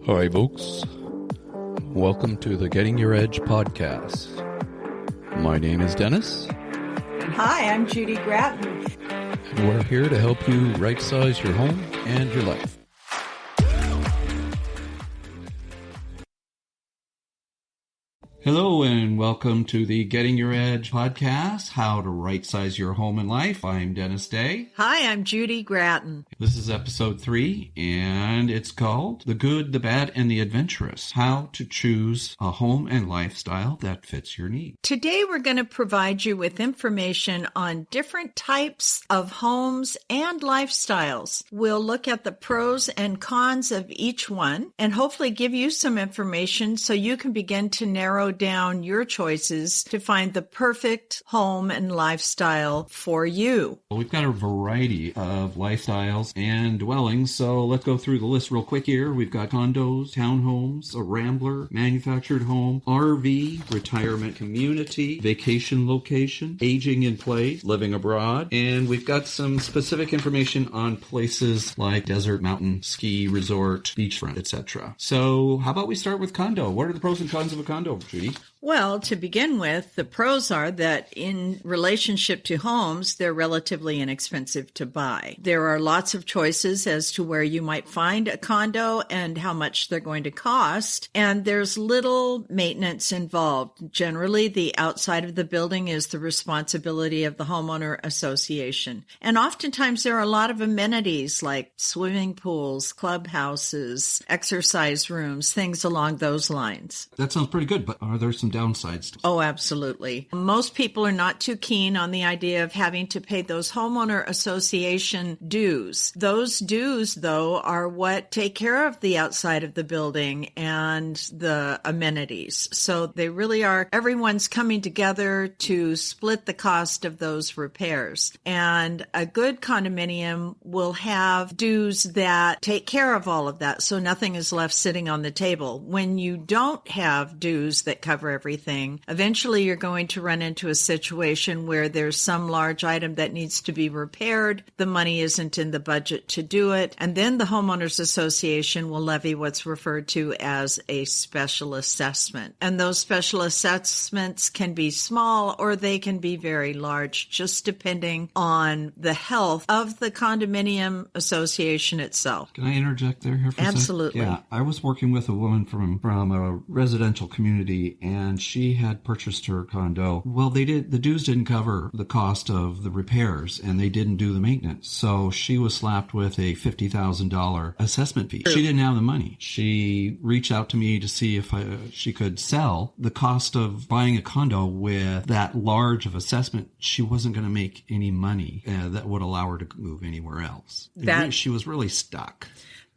Hi, folks. Welcome to the Getting Your Edge podcast. My name is Dennis. And hi, I'm Judy Gratton. And we're here to help you right-size your home and your life. Hello and welcome to the Getting Your Edge podcast, how to right-size your home and life. I'm Dennis Day. Hi, I'm Judy Gratton. This is episode 3, and it's called The Good, the Bad, and the Adventurous, How to Choose a Home and Lifestyle That Fits Your Needs. Today we're going to provide you with information on different types of homes and lifestyles. We'll look at the pros and cons of each one and hopefully give you some information so you can begin to narrow down your choices to find the perfect home and lifestyle for you. Well, we've got a variety of lifestyles and dwellings, so let's go through the list real quick here. We've got condos, townhomes, a rambler, manufactured home, RV, retirement community, vacation location, aging in place, living abroad, and we've got some specific information on places like desert, mountain, ski, resort, beachfront, etc. So how about we start with condo? What are the pros and cons of a condo, Judy? Well, to begin with, the pros are that in relationship to homes, they're relatively inexpensive to buy. There are lots of choices as to where you might find a condo and how much they're going to cost, and there's little maintenance involved. Generally, the outside of the building is the responsibility of the homeowner association. And oftentimes there are a lot of amenities like swimming pools, clubhouses, exercise rooms, things along those lines. That sounds pretty good, but are there some downsides? Oh, absolutely. Most people are not too keen on the idea of having to pay those homeowner association dues. Those dues, though, are what take care of the outside of the building and the amenities. So they really are, everyone's coming together to split the cost of those repairs. And a good condominium will have dues that take care of all of that, so nothing is left sitting on the table. When you don't have dues that cover everything, eventually you're going to run into a situation where there's some large item that needs to be repaired. The money isn't in the budget to do it. And then the homeowners association will levy what's referred to as a special assessment. And those special assessments can be small or they can be very large, just depending on the health of the condominium association itself. Can I interject there here for a second? Absolutely. Yeah, I was working with a woman from a residential community, and she had purchased her condo. Well, the dues didn't cover the cost of the repairs, and they didn't do the maintenance. So she was slapped with a $50,000 assessment fee. She didn't have the money. She reached out to me to see if she could sell the cost of buying a condo with that large of assessment. She wasn't going to make any money that would allow her to move anywhere else. She was really stuck.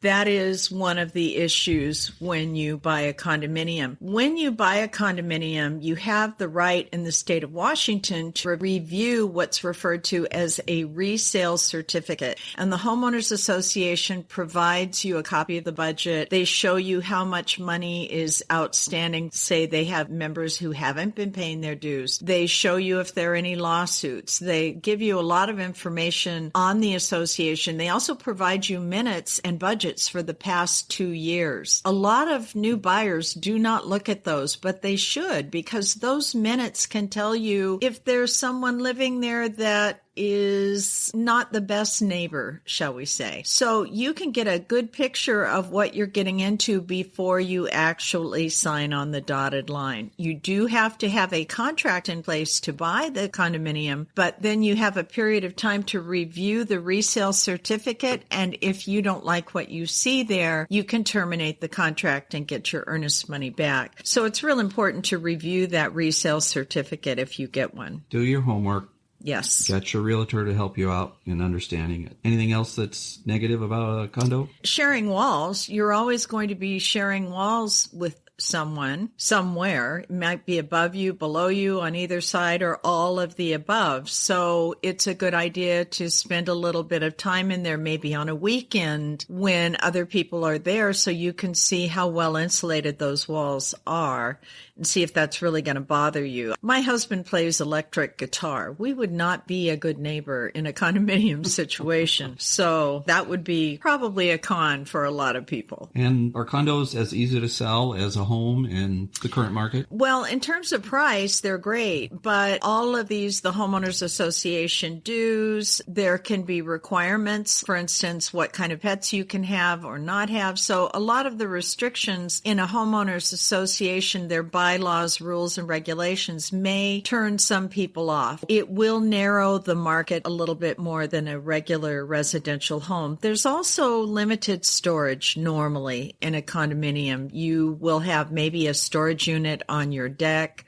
That is one of the issues when you buy a condominium. When you buy a condominium, you have the right in the state of Washington to review what's referred to as a resale certificate. And the Homeowners Association provides you a copy of the budget. They show you how much money is outstanding. Say they have members who haven't been paying their dues. They show you if there are any lawsuits. They give you a lot of information on the association. They also provide you minutes and budgets for the past 2 years. A lot of new buyers do not look at those, but they should, because those minutes can tell you if there's someone living there that is not the best neighbor, shall we say. So you can get a good picture of what you're getting into before you actually sign on the dotted line. You do have to have a contract in place to buy the condominium, but then you have a period of time to review the resale certificate, and if you don't like what you see there, you can terminate the contract and get your earnest money back. So it's real important to review that resale certificate if you get one. Do your homework. Yes. Get your realtor to help you out in understanding it. Anything else that's negative about a condo? Sharing walls. You're always going to be sharing walls with someone somewhere. It might be above you, below you, on either side, or all of the above. So it's a good idea to spend a little bit of time in there, maybe on a weekend when other people are there, so you can see how well insulated those walls are. and see if that's really going to bother you. My husband plays electric guitar. We would not be a good neighbor in a condominium situation. So that would be probably a con for a lot of people. And are condos as easy to sell as a home in the current market? Well, in terms of price, they're great, but all of these, the homeowners association dues, there can be requirements, for instance, what kind of pets you can have or not have. So a lot of the restrictions in a homeowners association, their bylaws, rules, and regulations may turn some people off. It will narrow the market a little bit more than a regular residential home. There's also limited storage normally in a condominium. You will have maybe a storage unit on your deck,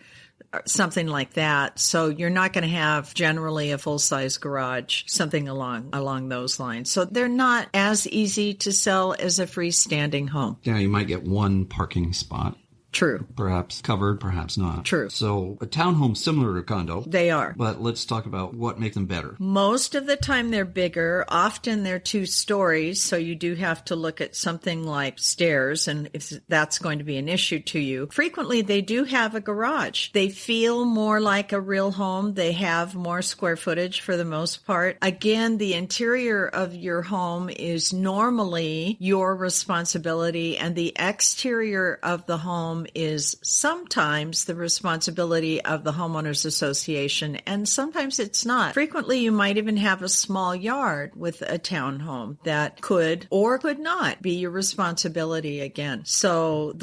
something like that. So you're not going to have generally a full-size garage, something along those lines. So they're not as easy to sell as a freestanding home. Yeah, you might get one parking spot. True. Perhaps covered, perhaps not. True. So a townhome similar to a condo. They are. But let's talk about what makes them better. Most of the time they're bigger. Often they're 2 stories, so you do have to look at something like stairs, and if that's going to be an issue to you. Frequently they do have a garage. They feel more like a real home. They have more square footage for the most part. Again, the interior of your home is normally your responsibility, and the exterior of the home is sometimes the responsibility of the homeowners association, and sometimes it's not. Frequently, you might even have a small yard with a townhome that could or could not be your responsibility again. So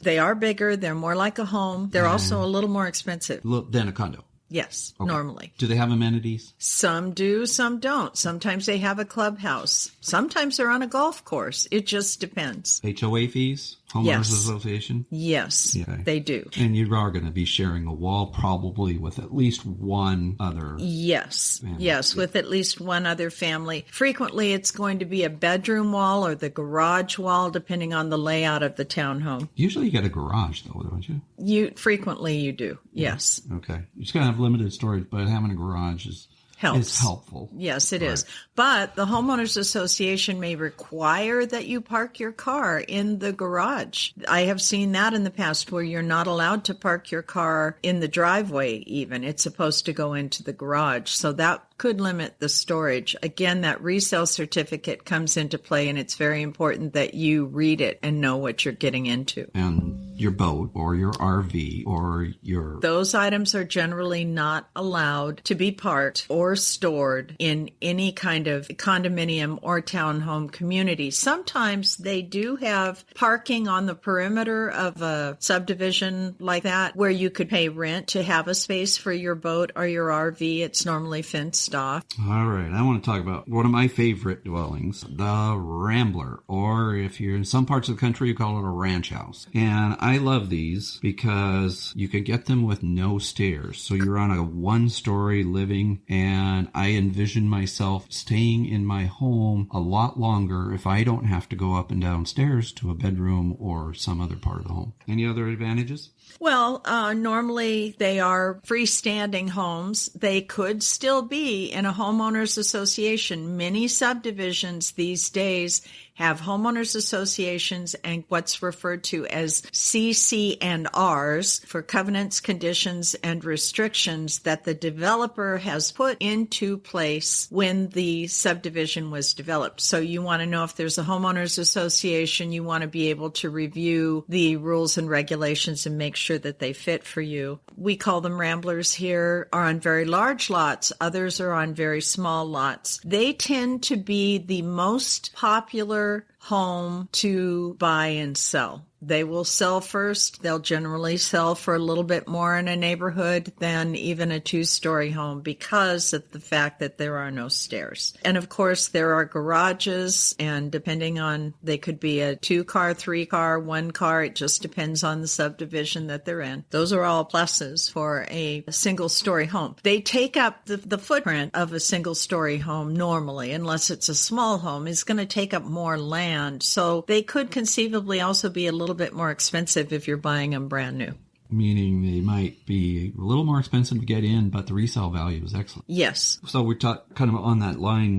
they are bigger. They're more like a home. They're also a little more expensive Than a condo. Yes, Okay. normally. Do they have amenities? Some do, some don't. Sometimes they have a clubhouse. Sometimes they're on a golf course. It just depends. HOA fees? Homeowners Yes. Association? Yes, Okay. they do. And you are going to be sharing a wall probably with at least one other. Yes, family. yes, with at least one other family. Frequently, it's going to be a bedroom wall or the garage wall, depending on the layout of the townhome. Usually you get a garage though, don't you? Frequently you do, yes. Okay. You're just going to have limited storage, but having a garage is helpful. Yes, it is. But the homeowners association may require that you park your car in the garage. I have seen that in the past where you're not allowed to park your car in the driveway even. It's supposed to go into the garage. So that could limit the storage. Again, that resale certificate comes into play, and it's very important that you read it and know what you're getting into. And your boat or your RV or your... Those items are generally not allowed to be parked or stored in any kind of condominium or townhome community. Sometimes they do have parking on the perimeter of a subdivision like that where you could pay rent to have a space for your boat or your RV. It's normally fenced off. All right. I want to talk about one of my favorite dwellings, the Rambler, or if you're in some parts of the country, you call it a ranch house. And I love these because you can get them with no stairs. So you're on a 1-story living, and I envision myself staying in my home a lot longer if I don't have to go up and down stairs to a bedroom or some other part of the home. Any other advantages? Well, normally they are freestanding homes. They could still be in a homeowners association. Many subdivisions these days have homeowners associations and what's referred to as CC&Rs for covenants, conditions, and restrictions that the developer has put into place when the subdivision was developed. So you want to know if there's a homeowners association, you want to be able to review the rules and regulations and make sure that they fit for you. We call them Ramblers here, are on very large lots. Others are on very small lots. They tend to be the most popular home to buy and sell. They will sell first. They'll generally sell for a little bit more in a neighborhood than even a 2-story home because of the fact that there are no stairs. And of course, there are garages, and depending on, they could be a 2-car, 3-car, 1-car. It just depends on the subdivision that they're in. Those are all pluses for a single-story home. They take up the footprint of a single-story home normally, unless it's a small home, is going to take up more land. So they could conceivably also be a little bit more expensive if you're buying them brand new. Meaning they might be a little more expensive to get in, but the resale value is excellent. Yes. So we're kind of on that line.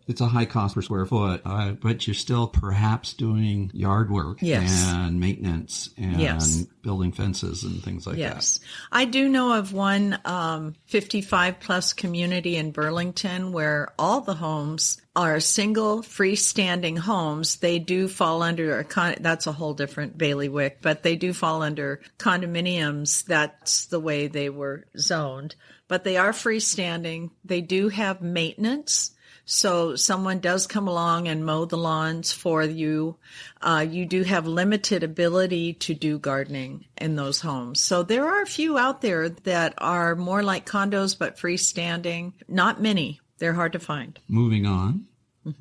It's a high cost per square foot, but you're still perhaps doing yard work and maintenance and building fences and things like that. I do know of one 55 plus community in Burlington where all the homes are single freestanding homes. They do fall under that's a whole different bailiwick, but they do fall under condominiums. That's the way they were zoned. But they are freestanding. They do have maintenance. So someone does come along and mow the lawns for you. You do have limited ability to do gardening in those homes. So there are a few out there that are more like condos but freestanding. Not many. They're hard to find. Moving on.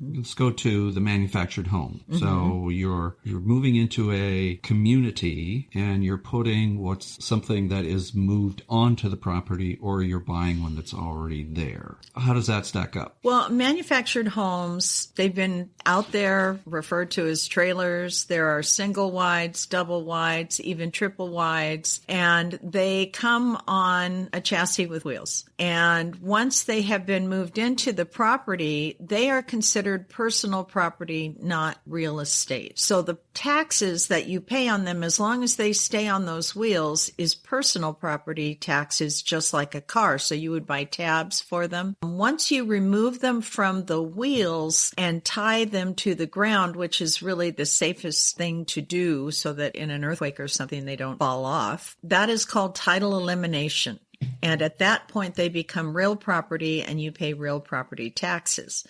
Let's go to the manufactured home. So you're moving into a community and you're putting something that is moved onto the property, or you're buying one that's already there. How does that stack up? Well, manufactured homes, they've been out there referred to as trailers. There are single wides, double wides, even triple wides, and they come on a chassis with wheels. And once they have been moved into the property, they are considered personal property, not real estate. So the taxes that you pay on them, as long as they stay on those wheels, is personal property taxes, just like a car. So you would buy tabs for them. Once you remove them from the wheels and tie them to the ground, which is really the safest thing to do so that in an earthquake or something they don't fall off, that is called title elimination. And at that point, they become real property and you pay real property taxes.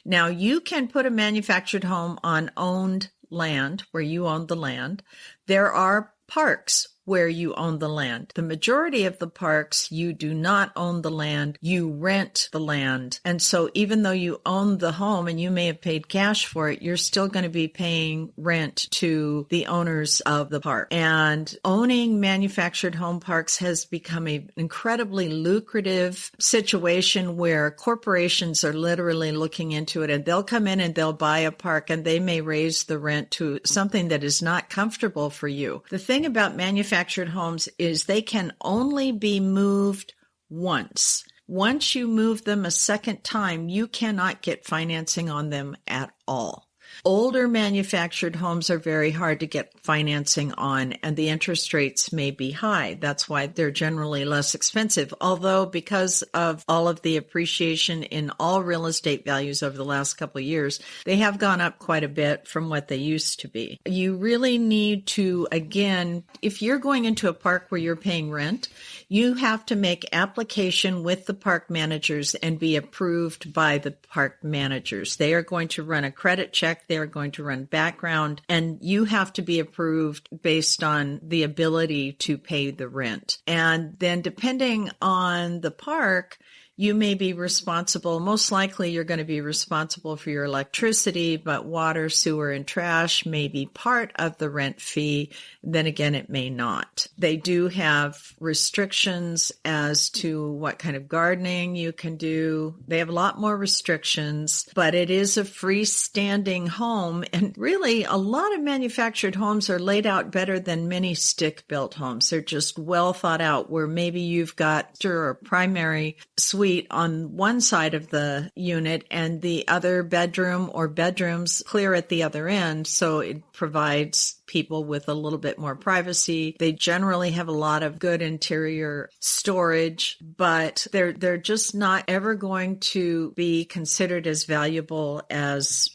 Now, you can put a manufactured home on owned land where you own the land. There are parks where you own the land. The majority of the parks, you do not own the land, you rent the land. And so even though you own the home and you may have paid cash for it, you're still going to be paying rent to the owners of the park. And owning manufactured home parks has become an incredibly lucrative situation where corporations are literally looking into it, and they'll come in and they'll buy a park and they may raise the rent to something that is not comfortable for you. The thing about manufactured homes is they can only be moved once. Once you move them a second time, you cannot get financing on them at all. Older manufactured homes are very hard to get financing on, and the interest rates may be high. That's why they're generally less expensive. Although because of all of the appreciation in all real estate values over the last couple of years, they have gone up quite a bit from what they used to be. You really need to, again, if you're going into a park where you're paying rent, you have to make application with the park managers and be approved by the park managers. They are going to run a credit check. They are going to run background, and you have to be approved based on the ability to pay the rent. And then depending on the park, you may be responsible, most likely you're going to be responsible for your electricity, but water, sewer, and trash may be part of the rent fee. Then again, it may not. They do have restrictions as to what kind of gardening you can do. They have a lot more restrictions, but it is a freestanding home. And really, a lot of manufactured homes are laid out better than many stick-built homes. They're just well thought out, where maybe you've got a primary suite on one side of the unit and the other bedroom or bedrooms clear at the other end. So it provides people with a little bit more privacy. They generally have a lot of good interior storage, but they're just not ever going to be considered as valuable as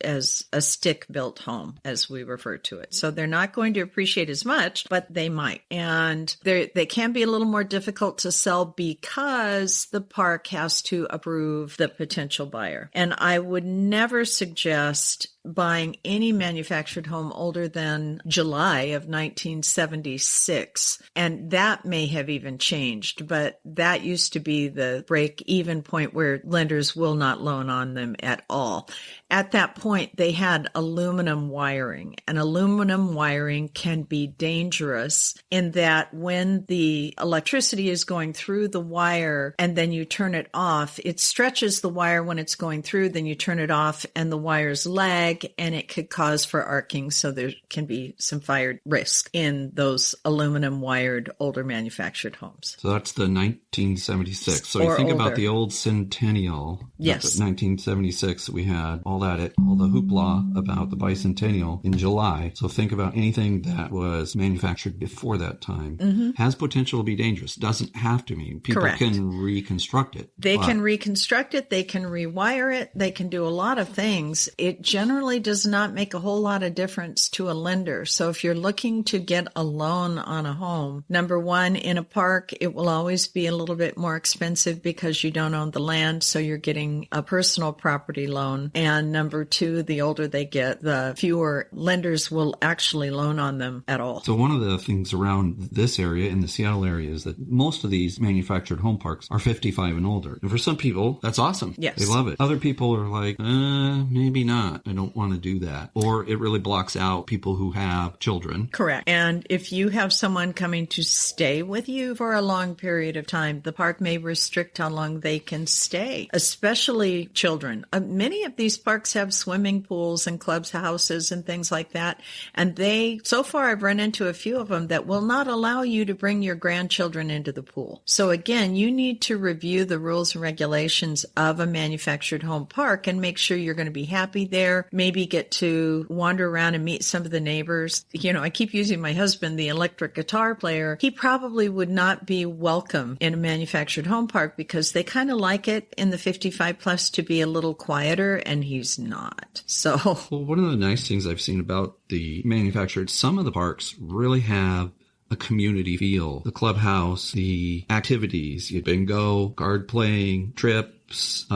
a stick-built home, as we refer to it. So they're not going to appreciate as much, but they might. And they can be a little more difficult to sell because the park has to approve the potential buyer. And I would never suggest buying any manufactured home older than July of 1976. And that may have even changed, but that used to be the break-even point where lenders will not loan on them at all. At that point, they had aluminum wiring, and aluminum wiring can be dangerous in that when the electricity is going through the wire and then you turn it it off, it stretches the wire when it's going through, then you turn it off and the wires lag and it could cause for arcing. So there can be some fire risk in those aluminum wired older manufactured homes. So that's the 1976. So Or you think older. about the old Centennial. Yes. The 1976, we had all the hoopla about the bicentennial in July. So think about anything that was manufactured before that time has potential to be dangerous. Doesn't have to mean people Correct. can reconstruct it. They but can reconstruct it. They can rewire it. They can do a lot of things. It generally does not make a whole lot of difference to a lender. So if you're looking to get a loan on a home, number one, in a park, it will always be a little bit more expensive because you don't own the land. So you're getting a personal property loan. And number two, the older they get, the fewer lenders will actually loan on them at all. So one of the things around this area, in the Seattle area, is that most of these manufactured home parks are 55 and older. And for some people, that's awesome. Yes. They love it. Other people are like, maybe not. I don't want to do that. Or it really blocks out people who have children. Correct. And if you have someone coming to stay with you for a long period of time, the park may restrict how long they can stay, especially children. Many of these parks have swimming pools and clubhouses and things like that. And so far I've run into a few of them that will not allow you to bring your grandchildren into the pool. So again, you need to review the rules and regulations of a manufactured home park and make sure you're going to be happy there. Maybe get to wander around and meet some of the neighbors. I keep using my husband, the electric guitar player. He probably would not be welcome in a manufactured home park because they kind of like it in the 55 plus to be a little quieter, and he's not. So Well, one of the nice things I've seen about the manufactured, some of the parks really have a community feel. The clubhouse, the activities, bingo, card playing, trips,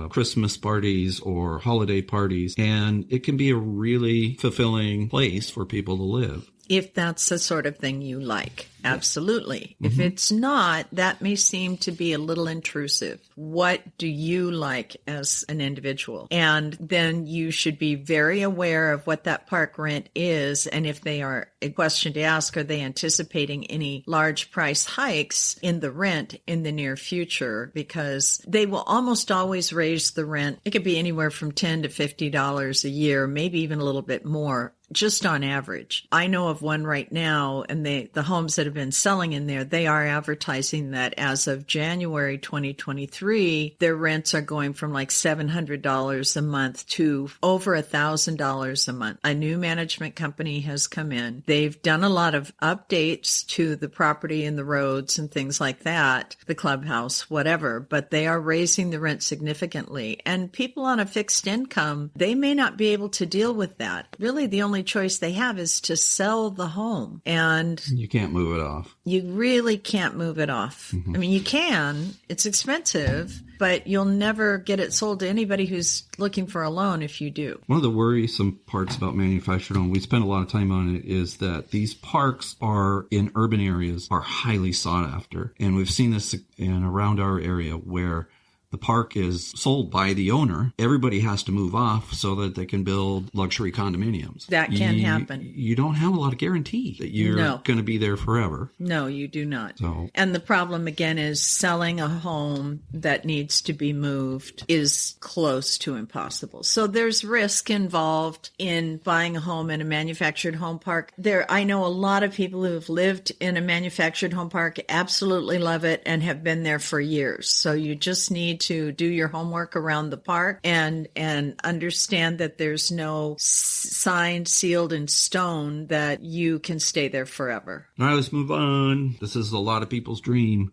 Christmas parties or holiday parties. And it can be a really fulfilling place for people to live. if that's the sort of thing you like. Absolutely. If it's not, that may seem to be a little intrusive. What do you like as an individual? And then you should be very aware of what that park rent is. And if they are, a question to ask, are they anticipating any large price hikes in the rent in the near future? Because they will almost always raise the rent. It could be anywhere from $10 to $50 a year, maybe even a little bit more. Just on average. I know of one right now, and the homes that have been selling in there, they are advertising that as of January 2023, their rents are going from like $700 a month to over $1,000 a month. A new management company has come in. They've done a lot of updates to the property and the roads and things like that, the clubhouse, whatever, but they are raising the rent significantly. And people on a fixed income, they may not be able to deal with that. Really, the only choice they have is to sell the home, and You can't move it off. you really can't move it off. I mean, you can, it's expensive, but you'll never get it sold to anybody who's looking for a loan if you do. One of the worrisome parts about manufactured home, we spend a lot of time on it, is that these parks are in urban areas are highly sought after. And we've seen this in around our area where the park is sold by the owner. Everybody has to move off so that they can build luxury condominiums. That can happen. You don't have a lot of guarantee that you're No. going to be there forever. No, you do not. So And the problem again is selling a home that needs to be moved is close to impossible. So there's risk involved in buying a home in a manufactured home park. I know a lot of people who have lived in a manufactured home park, absolutely love it, and have been there for years. So you just need to do your homework around the park and understand that there's no sign sealed in stone that you can stay there forever. all right, let's move on. This is a lot of people's dream.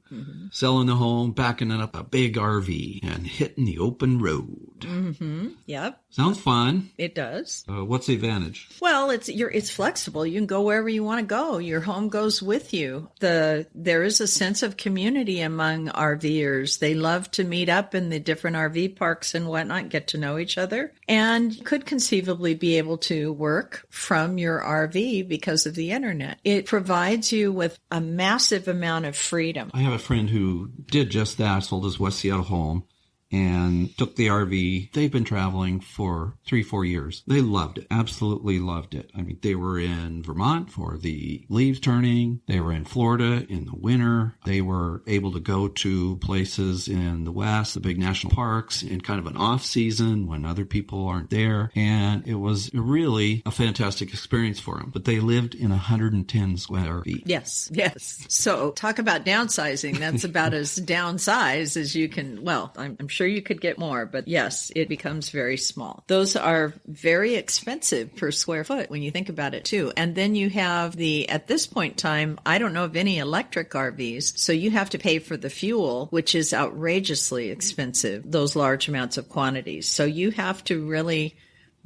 Selling the home, backing it up a big RV, and hitting the open road. Yep, Sounds fun. it does. What's the advantage? Well, it's flexible. You can go wherever you want to go. Your home goes with you. There is a sense of community among RVers. They love to meet up in the different RV parks and whatnot, get to know each other, and you could conceivably be able to work from your RV because of the internet. It provides you with a massive amount of freedom. I have a friend who did just that, sold his West Seattle home, and took the RV. They've been traveling for 3-4 years. They loved it, absolutely loved it. I mean, they were in Vermont for the leaves turning. They were in Florida in the winter. They were able to go to places in the West, the big national parks, in kind of an off season when other people aren't there. And it was really a fantastic experience for them. But they lived in 110 square feet. Yes. So talk about downsizing. That's about as downsized as you can. Well, I'm sure you could get more, but yes, it becomes very small. Those are very expensive per square foot when you think about it too. And then you have at this point in time, I don't know of any electric RVs. So you have to pay for the fuel, which is outrageously expensive, those large amounts of quantities. So you have to really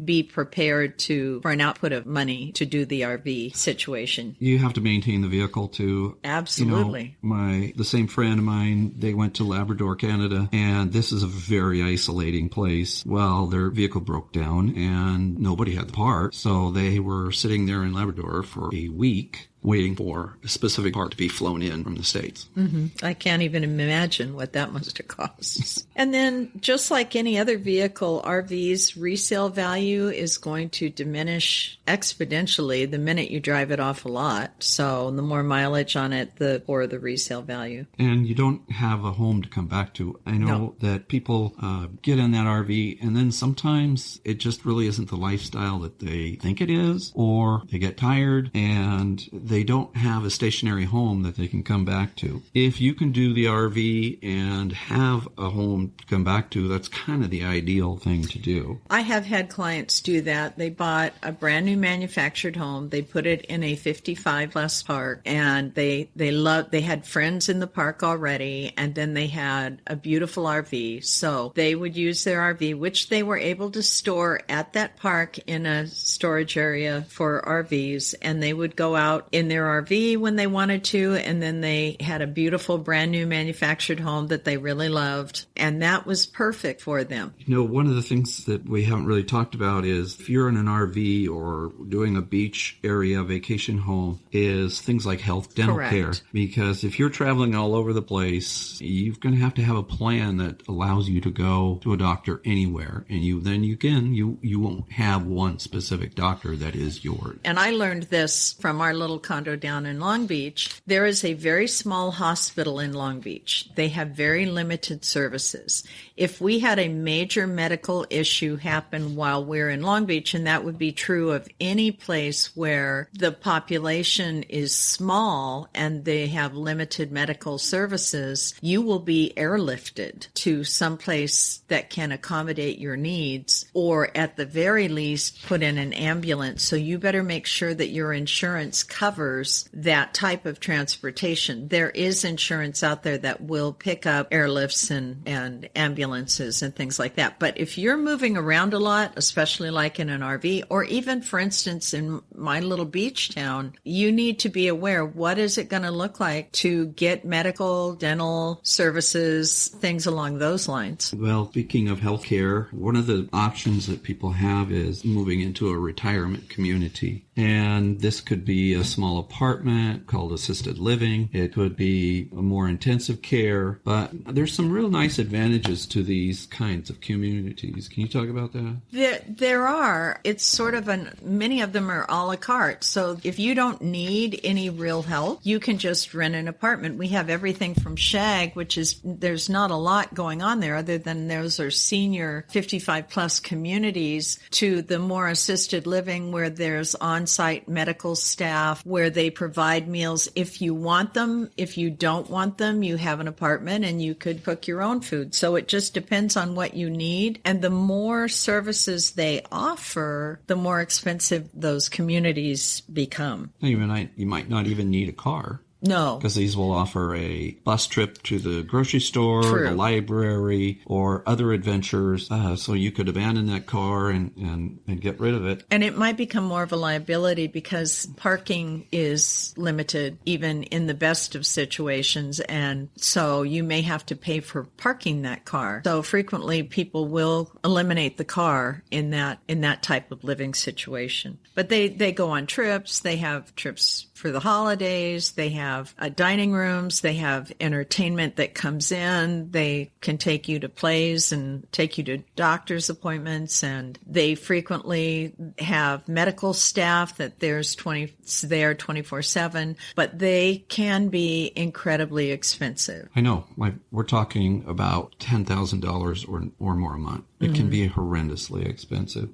be prepared for an output of money to do the RV situation. You have to maintain the vehicle too. Absolutely. The same friend of mine, they went to Labrador, Canada, and this is a very isolating place. Well, their vehicle broke down and nobody had the part. So they were sitting there in Labrador for a week waiting for a specific part to be flown in from the States. Mm-hmm. I can't even imagine what that must have cost. And then just like any other vehicle, RV's resale value is going to diminish exponentially the minute you drive it off a lot. So the more mileage on it, the poorer the resale value. And you don't have a home to come back to. I know that people get in that RV and then sometimes it just really isn't the lifestyle that they think it is, or they get tired and they don't have a stationary home that they can come back to. If you can do the RV and have a home to come back to, that's kind of the ideal thing to do. I have had clients do that. They bought a brand new manufactured home. They put it in a 55 less park, and they had friends in the park already, and then they had a beautiful RV. So they would use their RV, which they were able to store at that park in a storage area for RVs, and they would go out in their RV when they wanted to, and then they had a beautiful brand new manufactured home that they really loved, and that was perfect for them. One of the things that we haven't really talked about is if you're in an RV or doing a beach area vacation home is things like health dental care. Because if you're traveling all over the place, you're going to have a plan that allows you to go to a doctor anywhere, and you won't have one specific doctor that is yours. And I learned this from our little condo down in Long Beach. There is a very small hospital in Long Beach. They have very limited services. If we had a major medical issue happen while we're in Long Beach, and that would be true of any place where the population is small and they have limited medical services, you will be airlifted to someplace that can accommodate your needs, or at the very least put in an ambulance. So you better make sure that your insurance covers that type of transportation. There is insurance out there that will pick up airlifts and ambulances and things like that. But if you're moving around a lot, especially like in an RV, or even, for instance, in my little beach town, you need to be aware, what is it going to look like to get medical, dental services, things along those lines? Well, speaking of healthcare, one of the options that people have is moving into a retirement community. And this could be a small apartment called assisted living. It could be a more intensive care. But there's some real nice advantages to these kinds of communities. Can you talk about that? There are. It's sort of many of them are a la carte. So if you don't need any real help, you can just rent an apartment. We have everything from Shag, which is, there's not a lot going on there other than those are senior 55 plus communities, to the more assisted living where there's on-site medical staff, where they provide meals if you want them. If you don't want them, you have an apartment and you could cook your own food. So it just depends on what you need. And the more services they offer, the more expensive those communities become. You might not even need a car. No. Because these will offer a bus trip to the grocery store, True. the library, or other adventures. So you could abandon that car and get rid of it. And it might become more of a liability because parking is limited, even in the best of situations. And so you may have to pay for parking that car. So frequently people will eliminate the car in that type of living situation. But they go on trips. They have trips for the holidays. They have have dining rooms. They have entertainment that comes in. They can take you to plays and take you to doctor's appointments. And they frequently have medical staff that there's 24/7, but they can be incredibly expensive. I know. We're talking about $10,000 or more a month. It can be horrendously expensive.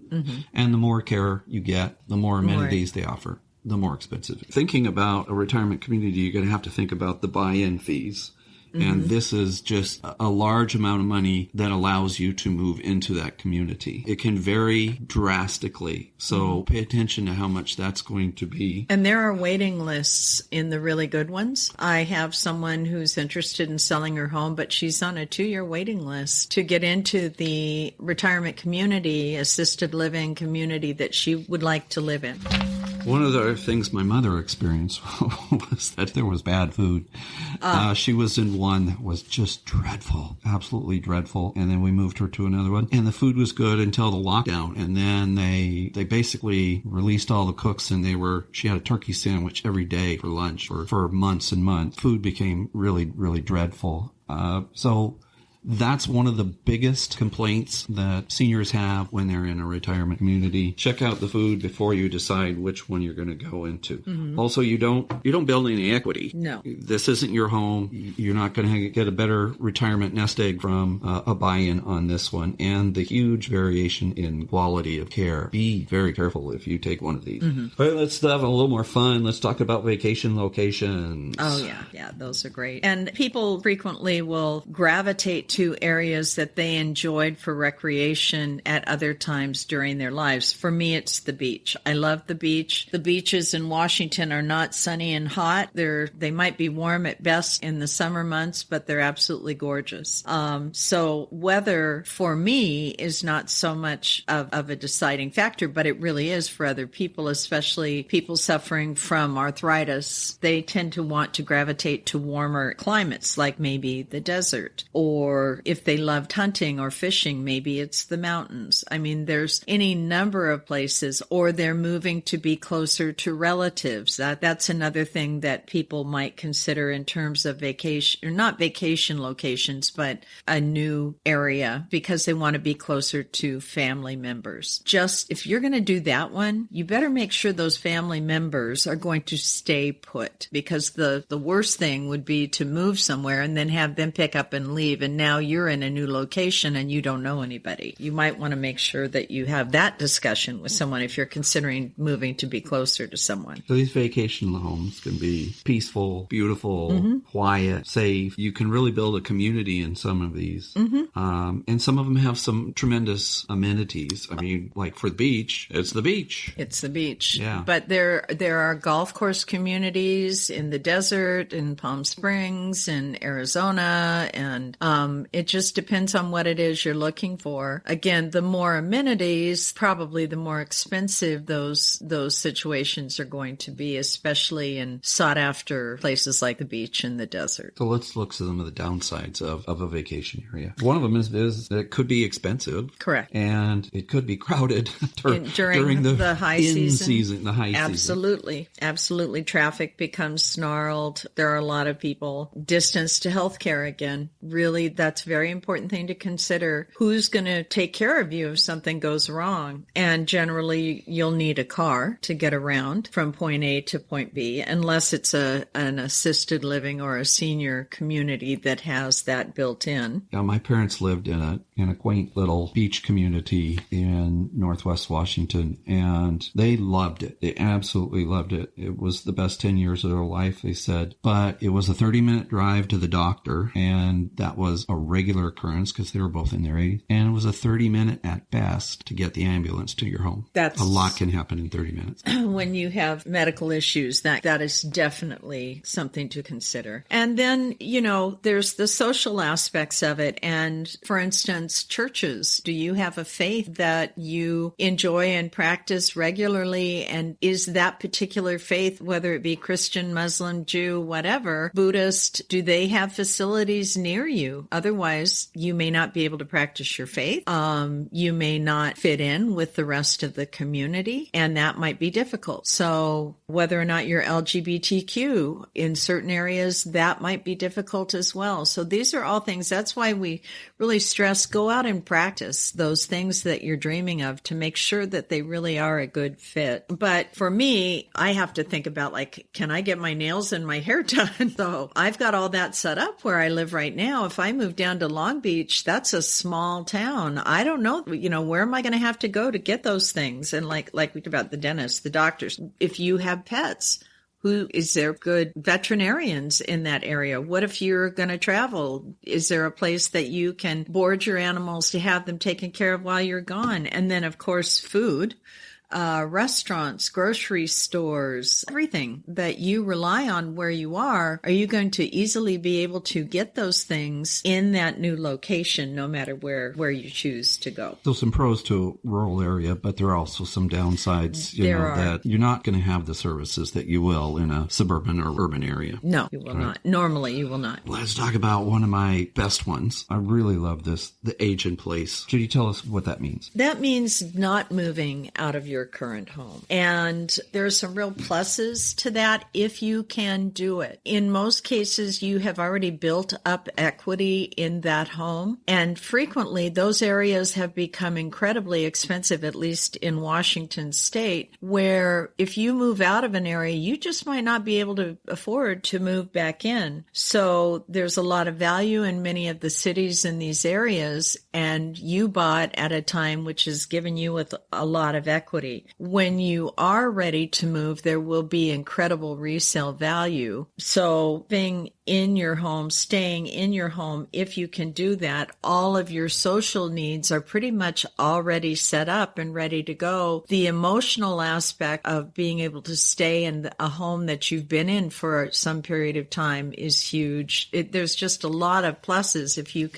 And the more care you get, the more amenities they offer, the more expensive. Thinking about a retirement community, you're going to have to think about the buy-in fees. And this is just a large amount of money that allows you to move into that community. It can vary drastically. So pay attention to how much that's going to be. And there are waiting lists in the really good ones. I have someone who's interested in selling her home, but she's on a 2-year waiting list to get into the retirement community, assisted living community that she would like to live in. One of the things my mother experienced was that there was bad food. She was in one that was just dreadful, absolutely dreadful. And then we moved her to another one. And the food was good until the lockdown. And then they basically released all the cooks, and she had a turkey sandwich every day for lunch for months and months. Food became really, really dreadful. So that's one of the biggest complaints that seniors have when they're in a retirement community. Check out the food before you decide which one you're going to go into. Also, you don't build any equity. No. This isn't your home. You're not going to get a better retirement nest egg from a buy-in on this one. And the huge variation in quality of care. Be very careful if you take one of these. All right, let's have a little more fun. Let's talk about vacation locations. Oh, yeah. Yeah, those are great. And people frequently will gravitate to areas that they enjoyed for recreation at other times during their lives. For me, it's the beach. I love the beach. The beaches in Washington are not sunny and hot. They might be warm at best in the summer months, but they're absolutely gorgeous. So weather for me is not so much of a deciding factor, but it really is for other people, especially people suffering from arthritis. They tend to want to gravitate to warmer climates, like maybe the desert, or if they loved hunting or fishing, maybe it's the mountains. I mean, there's any number of places, or they're moving to be closer to relatives. That's another thing that people might consider in terms of vacation, or not vacation locations, but a new area, because they want to be closer to family members. Just if you're going to do that one, you better make sure those family members are going to stay put, because the worst thing would be to move somewhere and then have them pick up and leave, and now you're in a new location and you don't know anybody. You might want to make sure that you have that discussion with someone if you're considering moving to be closer to someone. So these vacation homes can be peaceful, beautiful, quiet, safe. You can really build a community in some of these. And some of them have some tremendous amenities. I mean, like for the beach, it's the beach. It's the beach. Yeah. But there are golf course communities in the desert, in Palm Springs, in Arizona, and it just depends on what it is you're looking for. Again, the more amenities, probably the more expensive those situations are going to be, especially in sought-after places like the beach and the desert. So let's look at some of the downsides of a vacation area. One of them is that it could be expensive. Correct. And it could be crowded during the high season. The high season. Absolutely. Traffic becomes snarled. There are a lot of people. Distance to healthcare again. Really, that's a very important thing to consider. Who's going to take care of you if something goes wrong? And generally, you'll need a car to get around from point A to point B, unless it's an assisted living or a senior community that has that built in. Yeah, my parents lived in a quaint little beach community in Northwest Washington, and they loved it. They absolutely loved it. It was the best 10 years of their life, they said. But it was a 30-minute drive to the doctor, and that was a regular occurrence because they were both in their 80s. And it was a 30-minute at best to get the ambulance to your home. A lot can happen in 30 minutes. When you have medical issues, that is definitely something to consider. And then, there's the social aspects of it. And for instance, churches. Do you have a faith that you enjoy and practice regularly? And is that particular faith, whether it be Christian, Muslim, Jew, whatever, Buddhist, do they have facilities near you? Otherwise, you may not be able to practice your faith. You may not fit in with the rest of the community, and that might be difficult. So whether or not you're LGBTQ in certain areas, that might be difficult as well. So these are all things. That's why we really stress go out and practice those things that you're dreaming of to make sure that they really are a good fit. But for me, I have to think about, like, can I get my nails and my hair done? So I've got all that set up where I live right now. If I move down to Long Beach, that's a small town. I don't know, where am I going to have to go to get those things? And like we talked about the dentist, the doctors, if you have pets, is there good veterinarians in that area? What if you're going to travel? Is there a place that you can board your animals to have them taken care of while you're gone? And then, of course, food. Restaurants, grocery stores, everything that you rely on where you are you going to easily be able to get those things in that new location, no matter where you choose to go? So some pros to a rural area, but there are also some downsides, that you're not going to have the services that you will in a suburban or urban area. No, you will not. Normally, you will not. Let's talk about one of my best ones. I really love this, the age in place. Could you tell us what that means? That means not moving out of your current home. And there are some real pluses to that if you can do it. In most cases, you have already built up equity in that home. And frequently, those areas have become incredibly expensive, at least in Washington state, where if you move out of an area, you just might not be able to afford to move back in. So there's a lot of value in many of the cities in these areas, and you bought at a time which has given you with a lot of equity. When you are ready to move, there will be incredible resale value. So being in your home, staying in your home, if you can do that, all of your social needs are pretty much already set up and ready to go. The emotional aspect of being able to stay in a home that you've been in for some period of time is huge. There's just a lot of pluses if you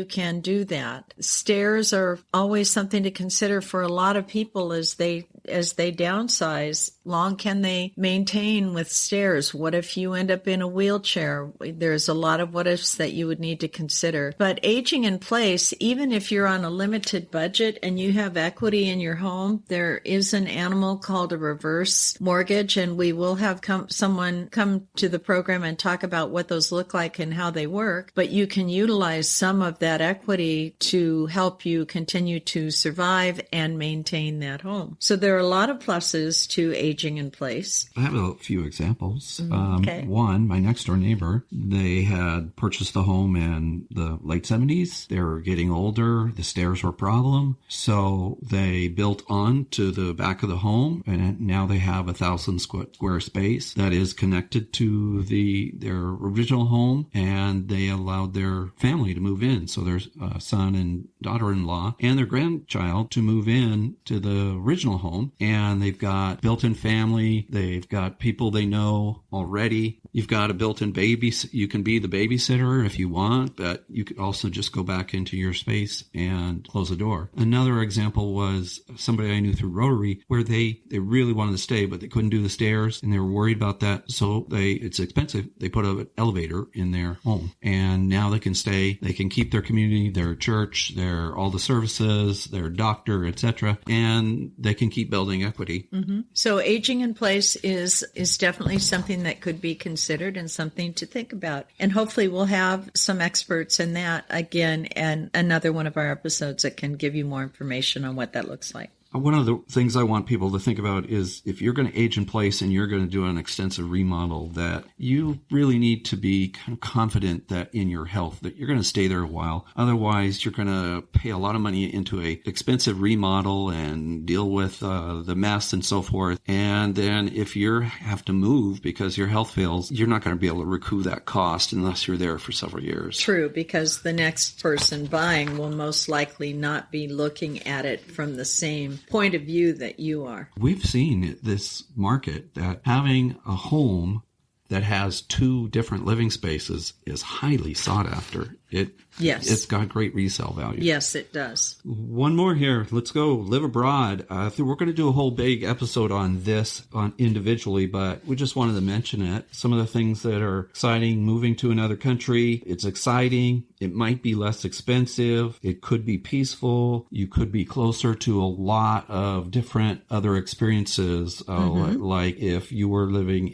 can do that. Stairs are always something to consider for a lot of people as they downsize. Long can they maintain with stairs? What if you end up in a wheelchair? There's a lot of what ifs that you would need to consider. But aging in place, even if you're on a limited budget and you have equity in your home, there is an animal called a reverse mortgage, and we will have someone come to the program and talk about what those look like and how they work. But you can utilize some of that equity to help you continue to survive and maintain that home. So there are a lot of pluses to aging in place. I have a few examples. Okay. One, my next door neighbor, they had purchased the home in the late 70s. They were getting older. The stairs were a problem. So they built on to the back of the home, and now they have 1,000 square space that is connected to their original home, and they allowed their family to move in. So their son and daughter-in-law and their grandchild to move in to the original home. And they've got built-in family. They've got people they know already. You've got a built-in baby. You can be the babysitter if you want, but you could also just go back into your space and close the door. Another example was somebody I knew through Rotary where they really wanted to stay, but they couldn't do the stairs and they were worried about that. So it's expensive. They put an elevator in their home, and now they can stay. They can keep their community, their church, all the services, their doctor, etc., and they can keep building equity. Mm-hmm. So aging in place is definitely something that could be considered and something to think about. And hopefully we'll have some experts in that again, and another one of our episodes that can give you more information on what that looks like. One of the things I want people to think about is if you're going to age in place and you're going to do an extensive remodel, that you really need to be kind of confident that in your health, that you're going to stay there a while. Otherwise, you're going to pay a lot of money into a expensive remodel and deal with the mess and so forth. And then if you have to move because your health fails, you're not going to be able to recoup that cost unless you're there for several years. True, because the next person buying will most likely not be looking at it from the same point of view that you are. We've seen this market that having a home that has two different living spaces is highly sought after. It's got great resale value. Yes, it does. One more here. Let's go live abroad. We're going to do a whole big episode on this on individually, but we just wanted to mention it. Some of the things that are exciting, moving to another country. It's exciting. It might be less expensive. It could be peaceful. You could be closer to a lot of different other experiences. Like if you were living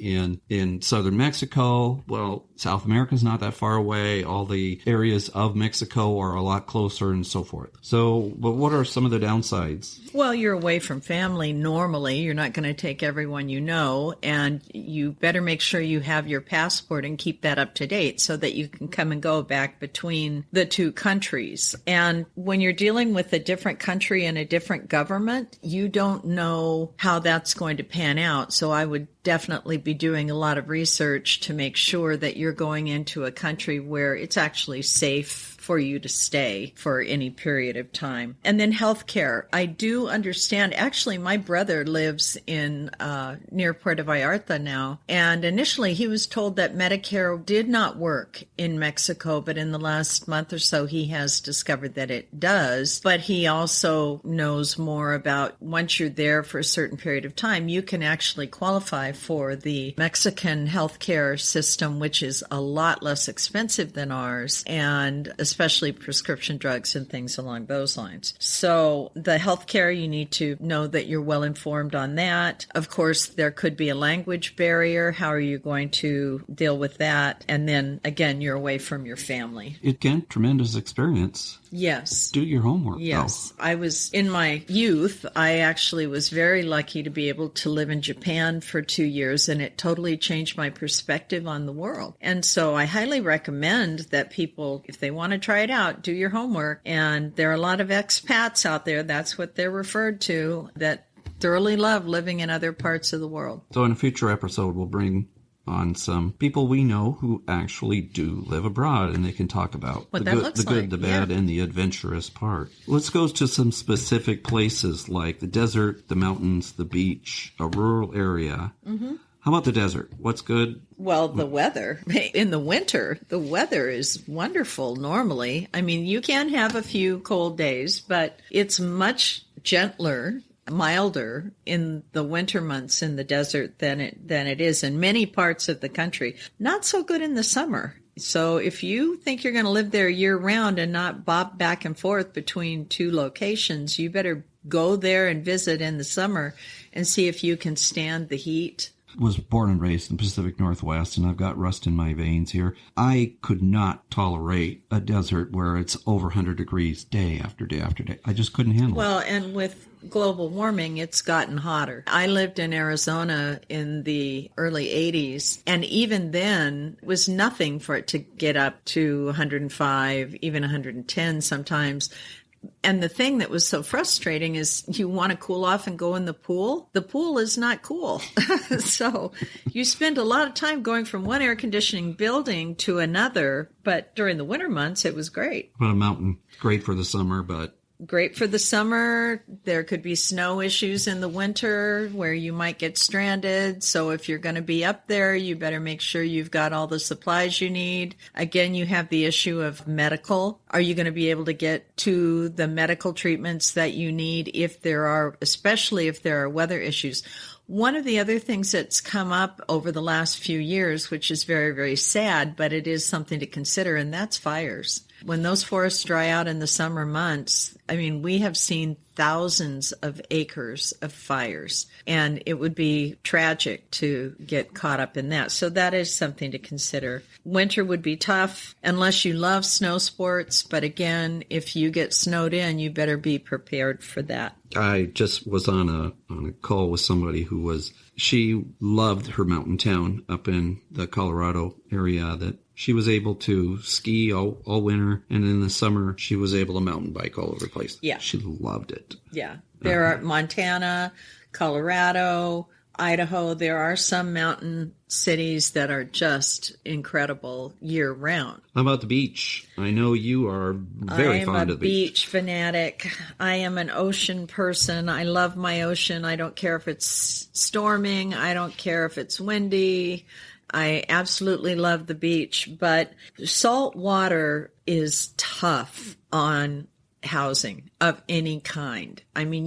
in southern Mexico, well, South America's not that far away. All the areas of Mexico are a lot closer and so forth. So, but what are some of the downsides? Well, you're away from family normally. You're not going to take everyone you know, and you better make sure you have your passport and keep that up to date so that you can come and go back between the two countries. And when you're dealing with a different country and a different government, you don't know how that's going to pan out. So I would definitely be doing a lot of research to make sure that you're going into a country where it's actually safe for you to stay for any period of time. And then healthcare. I do understand, actually, my brother lives in near Puerto Vallarta now. And initially he was told that Medicare did not work in Mexico, but in the last month or so he has discovered that it does. But he also knows more about once you're there for a certain period of time, you can actually qualify for the Mexican healthcare system, which is a lot less expensive than ours, and especially prescription drugs and things along those lines. So the healthcare, you need to know that you're well informed on that. Of course, there could be a language barrier. How are you going to deal with that? And then again, you're away from your family. Again, tremendous experience. Yes. Do your homework. Yes. Though. I was in my youth, I actually was very lucky to be able to live in Japan for 2 years, and it totally changed my perspective on the world. And so I highly recommend that people, if they want to try it out, do your homework. And there are a lot of expats out there, that's what they're referred to, that thoroughly love living in other parts of the world. So in a future episode, we'll bring on some people we know who actually do live abroad, and they can talk about what the good, the bad, and the adventurous part. Let's go to some specific places like the desert, the mountains, the beach, a rural area. Mm-hmm. How about the desert? What's good? Well, the weather. In the winter, the weather is wonderful normally. I mean, you can have a few cold days, but it's much gentler, milder in the winter months in the desert than it is in many parts of the country. Not so good in the summer. So if you think you're going to live there year round and not bob back and forth between two locations, you better go there and visit in the summer and see if you can stand the heat. Was born and raised in the Pacific Northwest, and I've got rust in my veins here. I could not tolerate a desert where it's over 100 degrees day after day after day. I just couldn't handle it. Well, and with global warming, it's gotten hotter. I lived in Arizona in the early 80s, and even then it was nothing for it to get up to 105, even 110 sometimes. And the thing that was so frustrating is you want to cool off and go in the pool. The pool is not cool. So you spend a lot of time going from one air conditioning building to another. But during the winter months, it was great. Well, a mountain, great for the summer, but... Great for the summer. There could be snow issues in the winter where you might get stranded. So if you're going to be up there, you better make sure you've got all the supplies you need. Again, you have the issue of medical. Are you going to be able to get to the medical treatments that you need especially if there are weather issues? One of the other things that's come up over the last few years, which is very, very sad, but it is something to consider, and that's fires. When those forests dry out in the summer months, I mean, we have seen thousands of acres of fires, and it would be tragic to get caught up in that. So that is something to consider. Winter would be tough unless you love snow sports, but again, if you get snowed in, you better be prepared for that. I just was on a call with somebody she loved her mountain town up in the Colorado area, that she was able to ski all winter, and in the summer she was able to mountain bike all over the place. Yeah. She loved it. Yeah. There are Montana, Colorado, Idaho. There are some mountain cities that are just incredible year round. How about the beach? I know you are very fond of the beach. I am a beach fanatic. I am an ocean person. I love my ocean. I don't care if it's storming. I don't care if it's windy. I absolutely love the beach, but salt water is tough on housing of any kind. I mean,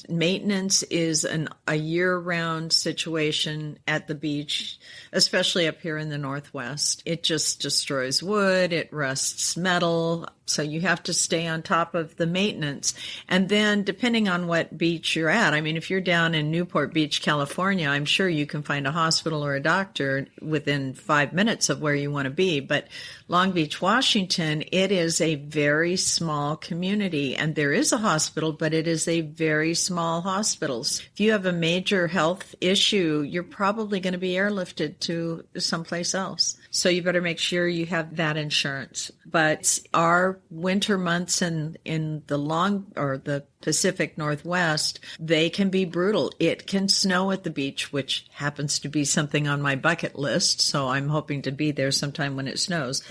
maintenance is a year-round situation at the beach, especially up here in the Northwest. It just destroys wood, it rusts metal, so you have to stay on top of the maintenance. And then depending on what beach you're at, I mean, if you're down in Newport Beach, California, I'm sure you can find a hospital or a doctor within 5 minutes of where you want to be. But Long Beach, Washington, it is a very small community, and there is a hospital, but it is a very small hospital. If you have a major health issue, you're probably going to be airlifted to someplace else. So you better make sure you have that insurance. But our winter months in the Pacific Northwest, they can be brutal. It can snow at the beach, which happens to be something on my bucket list. So I'm hoping to be there sometime when it snows.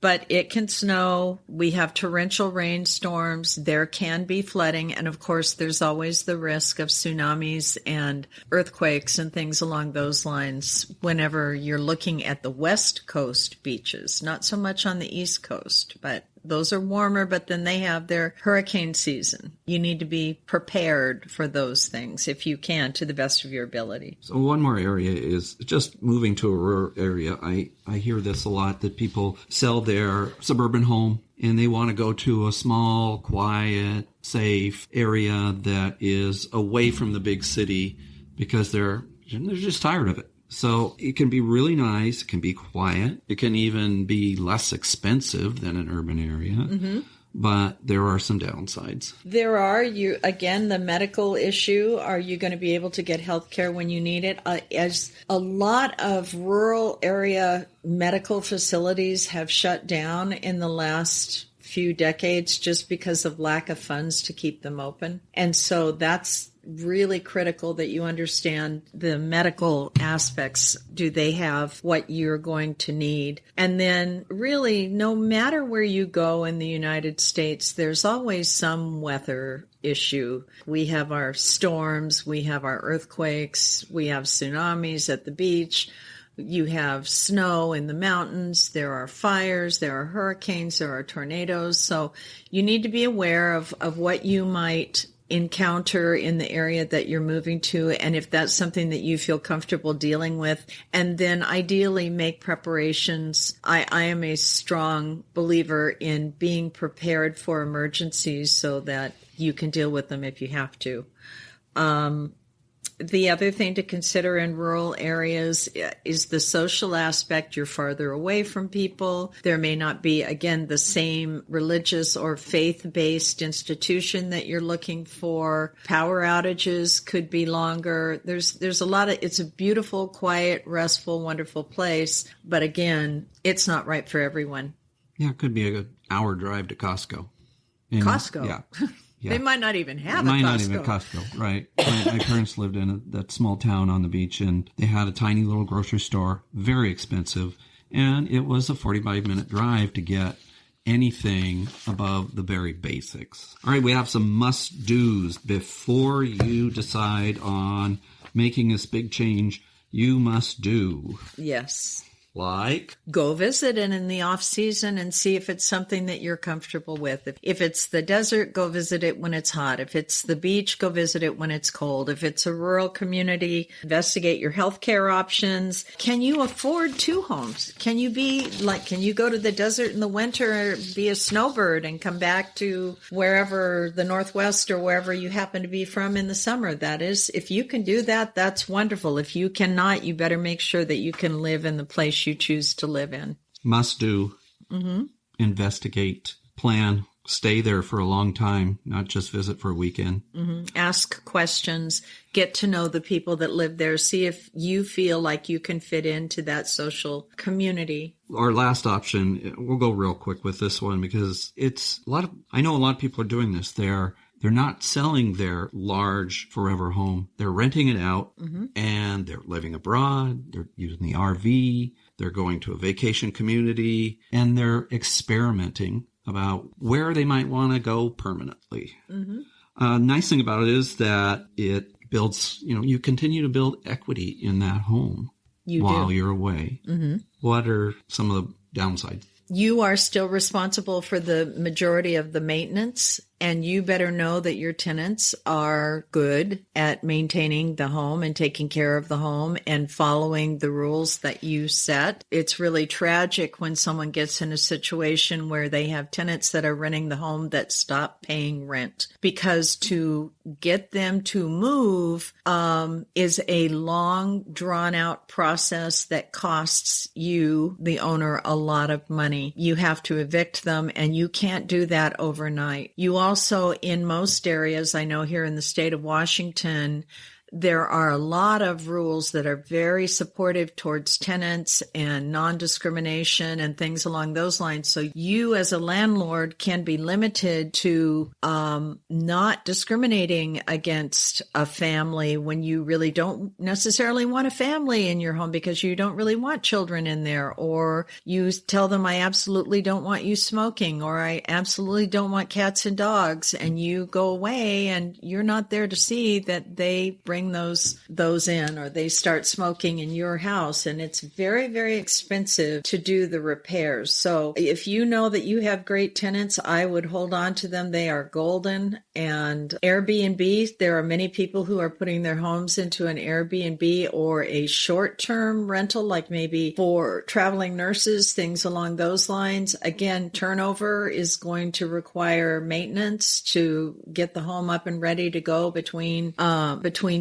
But it can snow. We have torrential rainstorms. There can be flooding. And of course, there's always the risk of tsunamis and earthquakes and things along those lines whenever you're looking at the West Coast beaches, not so much on the East Coast, but those are warmer, but then they have their hurricane season. You need to be prepared for those things if you can, to the best of your ability. So one more area is just moving to a rural area. I hear this a lot, that people sell their suburban home and they want to go to a small, quiet, safe area that is away from the big city because they're just tired of it. So it can be really nice. It can be quiet. It can even be less expensive than an urban area. Mm-hmm. But there are some downsides. There are. The medical issue. Are you going to be able to get health care when you need it? As a lot of rural area medical facilities have shut down in the last few decades just because of lack of funds to keep them open. And so that's really critical that you understand the medical aspects. Do they have what you're going to need? And then really, no matter where you go in the United States, there's always some weather issue. We have our storms, we have our earthquakes, we have tsunamis at the beach. You have snow in the mountains, there are fires, there are hurricanes, there are tornadoes. So you need to be aware of what you might encounter in the area that you're moving to, and if that's something that you feel comfortable dealing with, and then ideally make preparations. I am a strong believer in being prepared for emergencies so that you can deal with them if you have to. The other thing to consider in rural areas is the social aspect. You're farther away from people. There may not be, again, the same religious or faith-based institution that you're looking for. Power outages could be longer. There's a lot of, it's a beautiful, quiet, restful, wonderful place. But again, it's not right for everyone. Yeah, it could be a good hour drive to Costco. Costco? Yeah. Yeah. They might not even have a Costco. Might not even a Costco, right. My parents lived in that small town on the beach, and they had a tiny little grocery store, very expensive, and it was a 45-minute drive to get anything above the very basics. All right, we have some must-dos before you decide on making this big change. You must do. Yes. Like? Go visit it in the off season and see if it's something that you're comfortable with. If it's the desert, go visit it when it's hot. If it's the beach, go visit it when it's cold. If it's a rural community, investigate your healthcare options. Can you afford two homes? Can you go to the desert in the winter, be a snowbird, and come back to wherever the Northwest or wherever you happen to be from in the summer? That is, if you can do that, that's wonderful. If you cannot, you better make sure that you can live in the place you choose to live in. Must do. Mm-hmm. Investigate, plan, stay there for a long time, not just visit for a weekend. Mm-hmm. Ask questions, get to know the people that live there, see if you feel like you can fit into that social community. Our last option, we'll go real quick with this one because I know a lot of people are doing this. They're not selling their large forever home. They're renting it out, mm-hmm. and they're living abroad. They're using the RV. They're going to a vacation community, and they're experimenting about where they might want to go permanently. Mm-hmm. Nice thing about it is that it builds, you continue to build equity in that home. while you're away. Mm-hmm. What are some of the downsides? You are still responsible for the majority of the maintenance, and you better know that your tenants are good at maintaining the home and taking care of the home and following the rules that you set. It's really tragic when someone gets in a situation where they have tenants that are renting the home that stop paying rent, because to get them to move is a long, drawn-out process that costs you, the owner, a lot of money. You have to evict them, and you can't do that overnight. You also, in most areas, I know here in the state of Washington, there are a lot of rules that are very supportive towards tenants and non-discrimination and things along those lines. So you as a landlord can be limited to not discriminating against a family when you really don't necessarily want a family in your home because you don't really want children in there, or you tell them, I absolutely don't want you smoking, or I absolutely don't want cats and dogs, and you go away and you're not there to see that they bring those in, or they start smoking in your house, and it's very, very expensive to do the repairs. So if you know that you have great tenants, I would hold on to them. They are golden. And Airbnb, there are many people who are putting their homes into an Airbnb or a short-term rental, like maybe for traveling nurses, things along those lines. Again, turnover is going to require maintenance to get the home up and ready to go between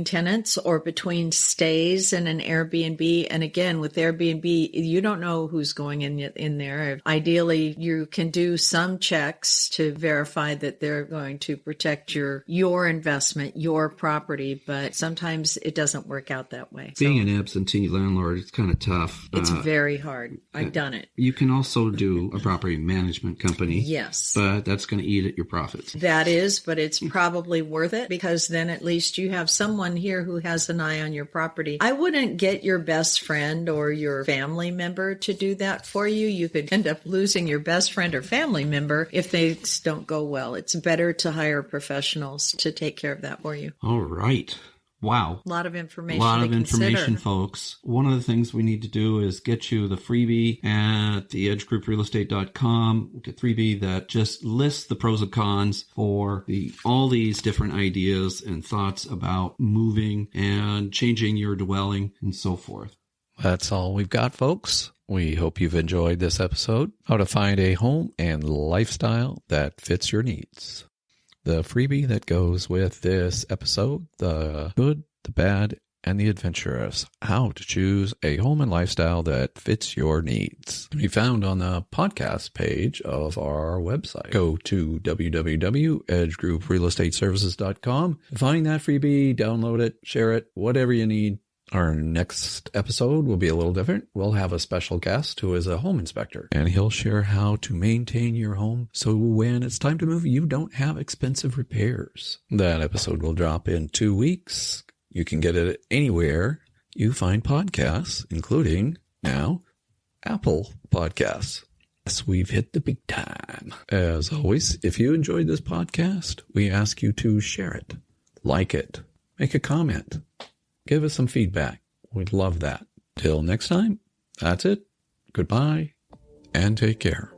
tenants or between stays in an Airbnb. And again, with Airbnb, you don't know who's going in there. Ideally, you can do some checks to verify that they're going to protect your investment, your property, but sometimes it doesn't work out that way. Being an absentee landlord, it's kind of tough. It's very hard. I've done it. You can also do a property management company. Yes. But that's going to eat at your profits. That is, but it's probably worth it, because then at least you have someone here who has an eye on your property. I wouldn't get your best friend or your family member to do that for you. You could end up losing your best friend or family member if things don't go well. It's better to hire professionals to take care of that for you. All right. Wow. A lot of information. A lot of information, folks. One of the things we need to do is get you the freebie at theedgegrouprealestate.com. Get freebie that just lists the pros and cons for all these different ideas and thoughts about moving and changing your dwelling and so forth. That's all we've got, folks. We hope you've enjoyed this episode. How to find a home and lifestyle that fits your needs. The freebie that goes with this episode, the good, the bad, and the adventurous. How to choose a home and lifestyle that fits your needs. Can be found on the podcast page of our website. Go to www.edgegrouprealestateservices.com. Find that freebie, download it, share it, whatever you need. Our next episode will be a little different. We'll have a special guest who is a home inspector, and he'll share how to maintain your home so when it's time to move, you don't have expensive repairs. That episode will drop in 2 weeks. You can get it anywhere you find podcasts, including now Apple Podcasts. Yes, we've hit the big time. As always, if you enjoyed this podcast, we ask you to share it, like it, make a comment. Give us some feedback. We'd love that. Till next time, that's it. Goodbye, and take care.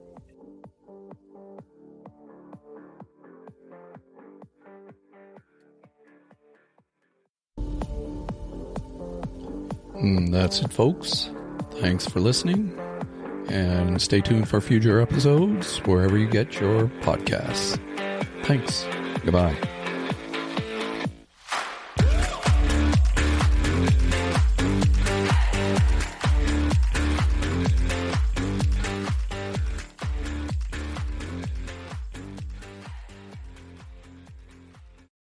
That's it, folks. Thanks for listening, and stay tuned for future episodes wherever you get your podcasts. Thanks. Goodbye.